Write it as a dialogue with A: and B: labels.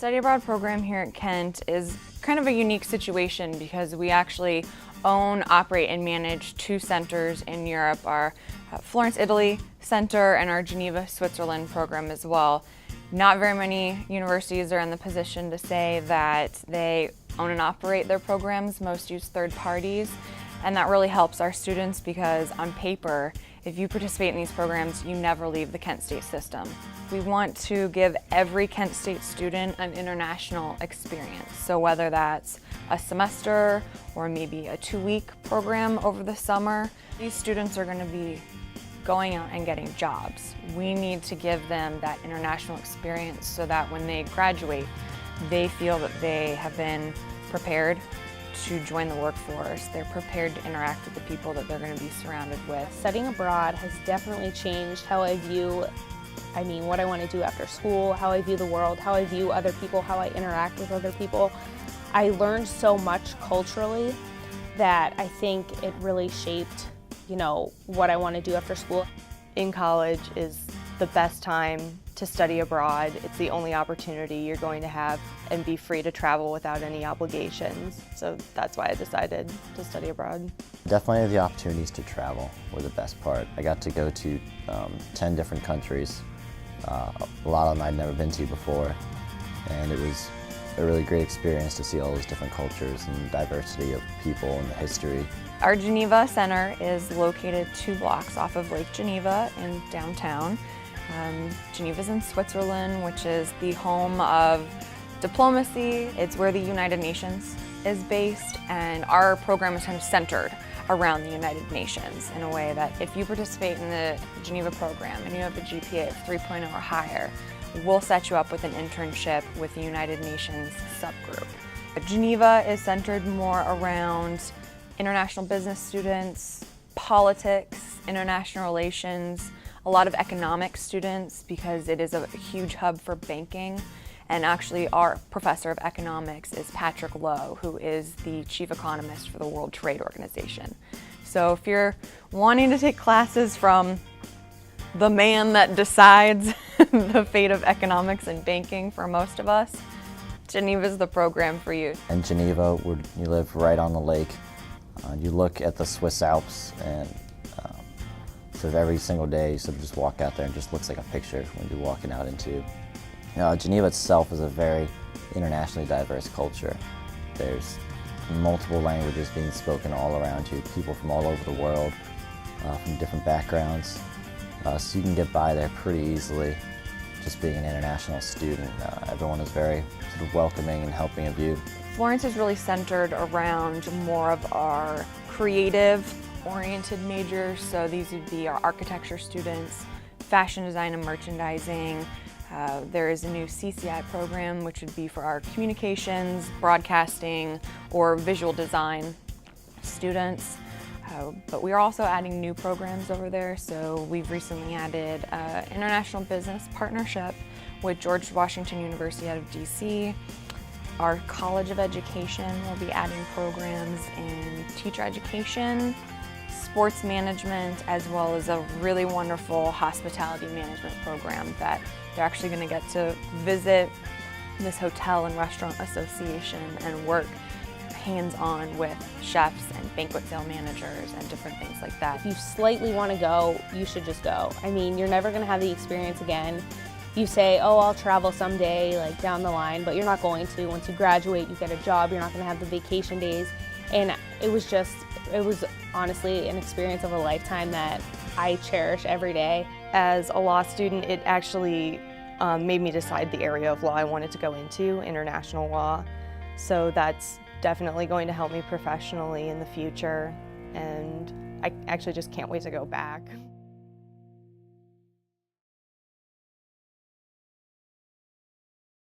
A: study abroad program here at Kent is kind of a unique situation because we actually own, operate, and manage two centers in Europe, our Florence, Italy center and our Geneva, Switzerland program as well. Not very many universities are in the position to say that they own and operate their programs. Most use third parties, and that really helps our students because on paper, if you participate in these programs, you never leave the Kent State system. We want to give every Kent State student an international experience. So whether that's a semester or maybe a 2-week program over the summer, these students are going to be going out and getting jobs. We need to give them that international experience so that when they graduate, they feel that they have been prepared to join the workforce. They're prepared to interact with the people that they're going to be surrounded with.
B: Studying abroad has definitely changed how I view, what I want to do after school, how I view the world, how I view other people, how I interact with other people. I learned so much culturally that I think it really shaped, what I want to do after school.
C: In college is the best time to study abroad. It's the only opportunity you're going to have and be free to travel without any obligations. So that's why I decided to study abroad.
D: Definitely the opportunities to travel were the best part. I got to go to 10 different countries. A lot of them I'd never been to before, and it was a really great experience to see all those different cultures and diversity of people and the history.
A: Our Geneva Center is located 2 blocks off of Lake Geneva in downtown. Geneva's in Switzerland, which is the home of diplomacy. It's where the United Nations is based, and our program is kind of centered around the United Nations in a way that if you participate in the Geneva program and you have a GPA of 3.0 or higher, we'll set you up with an internship with the United Nations subgroup. Geneva is centered more around international business students, politics, international relations, a lot of economics students because it is a huge hub for banking. And actually our professor of economics is Patrick Lowe, who is the chief economist for the World Trade Organization. So if you're wanting to take classes from the man that decides the fate of economics and banking for most of us, Geneva's the program for you.
D: In Geneva, you live right on the lake. You look at the Swiss Alps, and sort of every single day you sort of just walk out there and it just looks like a picture when you're walking out into. Geneva itself is a very internationally diverse culture. There's multiple languages being spoken all around you, people from all over the world, from different backgrounds. So you can get by there pretty easily just being an international student. Everyone is very sort of welcoming and helping of you.
A: Florence is really centered around more of our creative-oriented majors, so these would be our architecture students, fashion design and merchandising. There is a new CCI program, which would be for our communications, broadcasting, or visual design students. But we are also adding new programs over there, so we've recently added international business partnership with George Washington University out of DC. Our College of Education will be adding programs in teacher education, sports management, as well as a really wonderful hospitality management program that they're actually going to get to visit this hotel and restaurant association and work hands-on with chefs and banquet sale managers and different things like that.
B: If you slightly want to go, you should just go. You're never going to have the experience again. You say, oh, I'll travel someday, down the line, but you're not going to. Once you graduate, you get a job, you're not going to have the vacation days. And it was honestly an experience of a lifetime that I cherish every day.
C: As a law student, it actually made me decide the area of law I wanted to go into, international law. So that's definitely going to help me professionally in the future, and I actually just can't wait to go back.